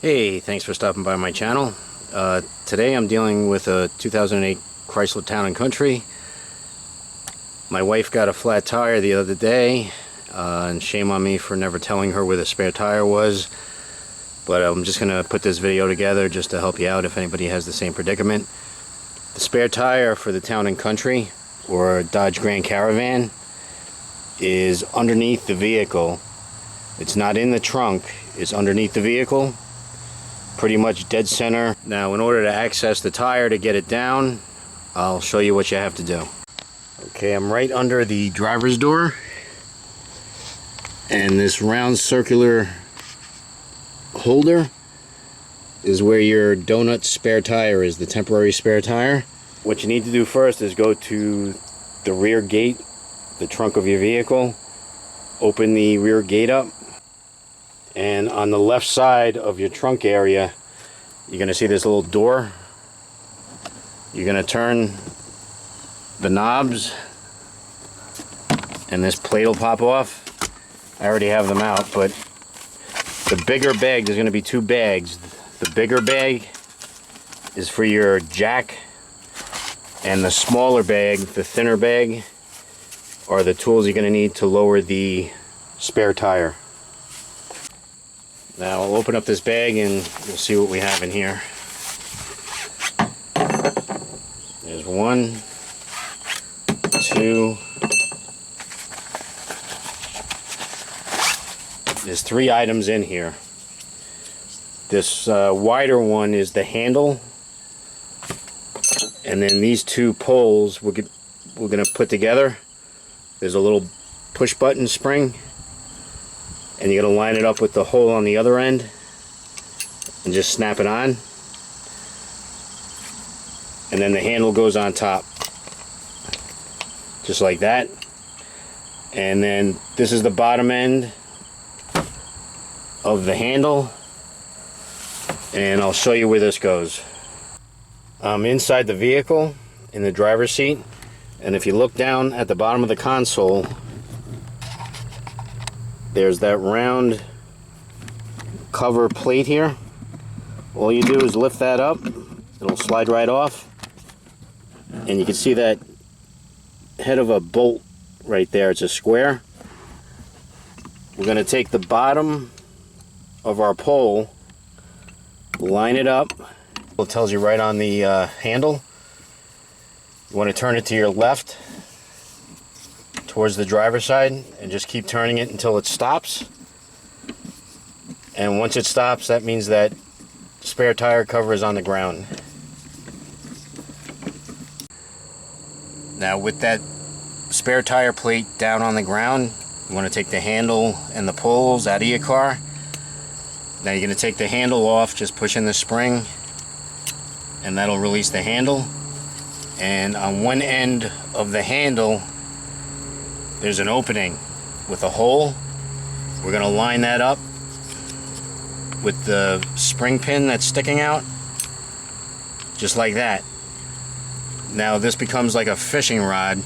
Hey, thanks for stopping by my channel. Today I'm dealing with a 2008 Chrysler Town & Country. My wife got a flat tire the other day, and shame on me for never telling her where the spare tire was. But I'm just going to put this video together just to help you out if anybody has the same predicament. The spare tire for the Town & Country, or Dodge Grand Caravan, is underneath the vehicle. It's not in the trunk, it's underneath the vehicle. Pretty much dead center. Now, in order to access the tire to get it down, I'll show you what you have to do. Okay, I'm right under the driver's door, and this round circular holder is where your donut spare tire is, the temporary spare tire. What you need to do first is go to the rear gate, the trunk of your vehicle, open the rear gate up, and on the left side of your trunk area you're going to see this little door. You're going to turn the knobs and this plate will pop off. I already have them out, but the bigger bag, there's going to be two bags. The bigger bag is for your jack, and the smaller bag, the thinner bag, are the tools you're going to need to lower the spare tire. Now I'll open up this bag and you'll see what we have in here. There's 1, 2, there's 3 items in here. This wider one is the handle, and then these 2 poles we're going to put together. There's a little push button spring, and you're going to line it up with the hole on the other end and just snap it on, and then the handle goes on top just like that. And then this is the bottom end of the handle, and I'll show you where this goes. I'm inside the vehicle in the driver's seat, and if you look down at the bottom of the console, there's that round cover plate here. All you do is lift that up, it'll slide right off, and you can see that head of a bolt right there. It's a square. We're going to take the bottom of our pole, line it up. It tells you right on the handle. You want to turn it to your left towards the driver's side and just keep turning it until it stops. And once it stops, that means that the spare tire cover is on the ground. Now, with that spare tire plate down on the ground, you want to take the handle and the poles out of your car. Now you're going to take the handle off, just push in the spring, and that'll release the handle. And on one end of the handle there's an opening with a hole. We're going to line that up with the spring pin that's sticking out, just like that. Now this becomes like a fishing rod,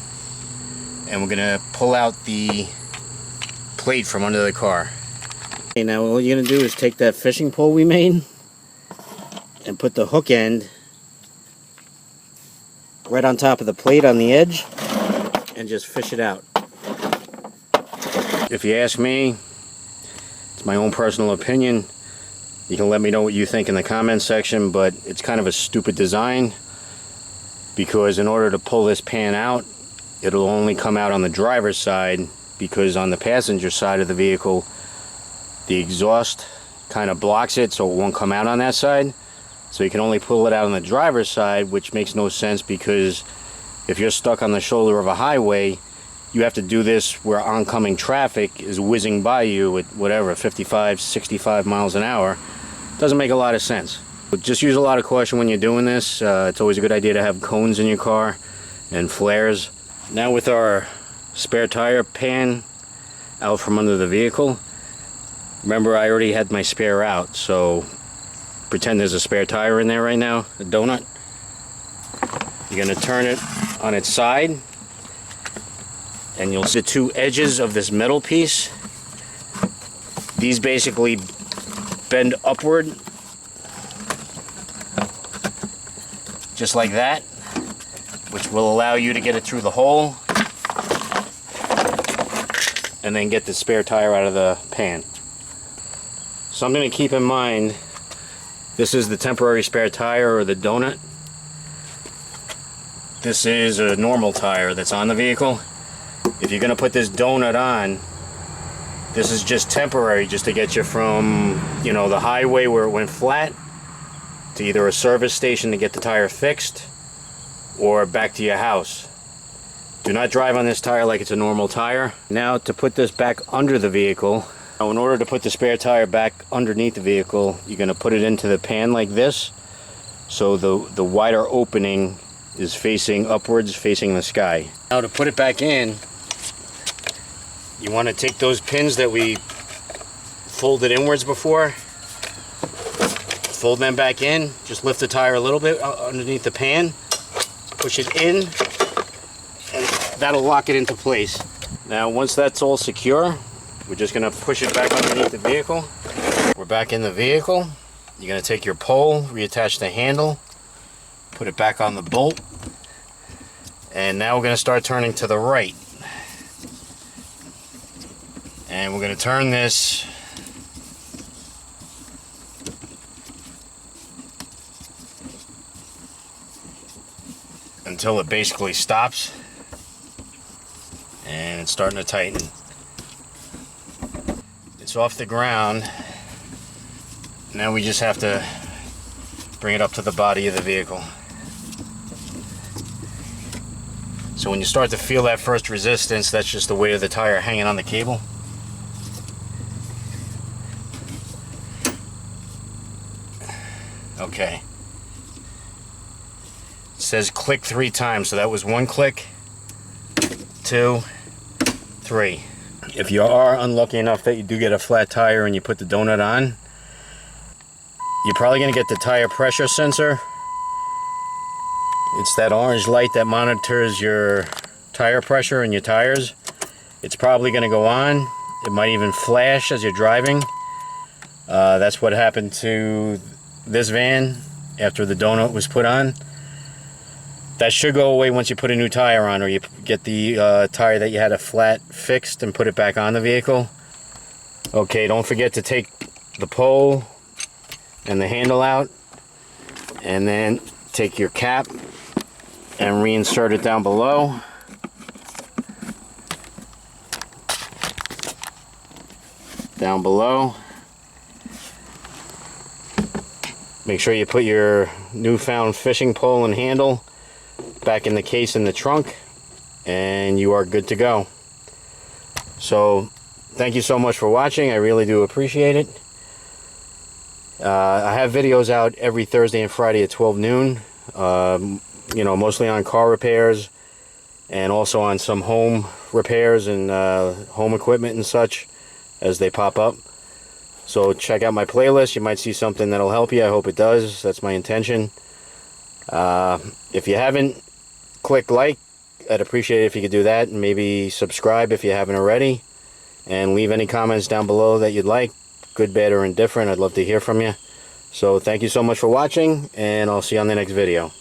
and we're going to pull out the plate from under the car. Okay, now all you're going to do is take that fishing pole we made and put the hook end right on top of the plate on the edge and just fish it out. If you ask me, it's my own personal opinion. You can let me know what you think in the comment section, but it's kind of a stupid design, because in order to pull this pan out, it'll only come out on the driver's side, because on the passenger side of the vehicle the exhaust kind of blocks it, so it won't come out on that side. So you can only pull it out on the driver's side, which makes no sense, because if you're stuck on the shoulder of a highway, you have to do this where oncoming traffic is whizzing by you at whatever, 55, 65 miles an hour. Doesn't make a lot of sense. But just use a lot of caution when you're doing this. It's always a good idea to have cones in your car and flares. Now, with our spare tire pan out from under the vehicle, remember I already had my spare out, so pretend there's a spare tire in there right now, a donut. You're going to turn it on its side, and you'll see the 2 edges of this metal piece. These basically bend upward just like that, which will allow you to get it through the hole and then get the spare tire out of the pan. Something to keep in mind, this is the temporary spare tire, or the donut. This is a normal tire that's on the vehicle. If you're going to put this donut on, this is just temporary, just to get you from, you know, the highway where it went flat to either a service station to get the tire fixed or back to your house. Do not drive on this tire like it's a normal tire. Now, to put this back under the vehicle, now in order to put the spare tire back underneath the vehicle, you're going to put it into the pan like this, so the wider opening is facing upwards, facing the sky. Now, to put it back in, you want to take those pins that we folded inwards before, fold them back in, just lift the tire a little bit underneath the pan, push it in, and that'll lock it into place. Now, once that's all secure, we're just going to push it back underneath the vehicle. We're back in the vehicle. You're going to take your pole, reattach the handle, put it back on the bolt, and now we're going to start turning to the right. And we're going to turn this until it basically stops, and it's starting to tighten. It's off the ground. Now we just have to bring it up to the body of the vehicle. So when you start to feel that first resistance, that's just the weight of the tire hanging on the cable. Okay. It says click 3 times, so that was 1 click, 2, 3. If you are unlucky enough that you do get a flat tire and you put the donut on, you're probably going to get the tire pressure sensor. It's that orange light that monitors your tire pressure in your tires. It's probably going to go on. It might even flash as you're driving. That's what happened to this van after the donut was put on. That should go away once you put a new tire on, or you get the tire that you had a flat fixed and put it back on the vehicle. Okay, don't forget to take the pole and the handle out, and then take your cap and reinsert it down below. Down below. Make sure you put your newfound fishing pole and handle back in the case in the trunk, and you are good to go. So thank you so much for watching. I really do appreciate it. I have videos out every Thursday and Friday at 12 noon, you know, mostly on car repairs and also on some home repairs and home equipment and such as they pop up. So check out my playlist. You might see something that'll help you. I hope it does. That's my intention. If you haven't, click like. I'd appreciate it if you could do that, and maybe subscribe if you haven't already, and leave any comments down below that you'd like, good, bad, or indifferent. I'd love to hear from you. So thank you so much for watching, and I'll see you on the next video.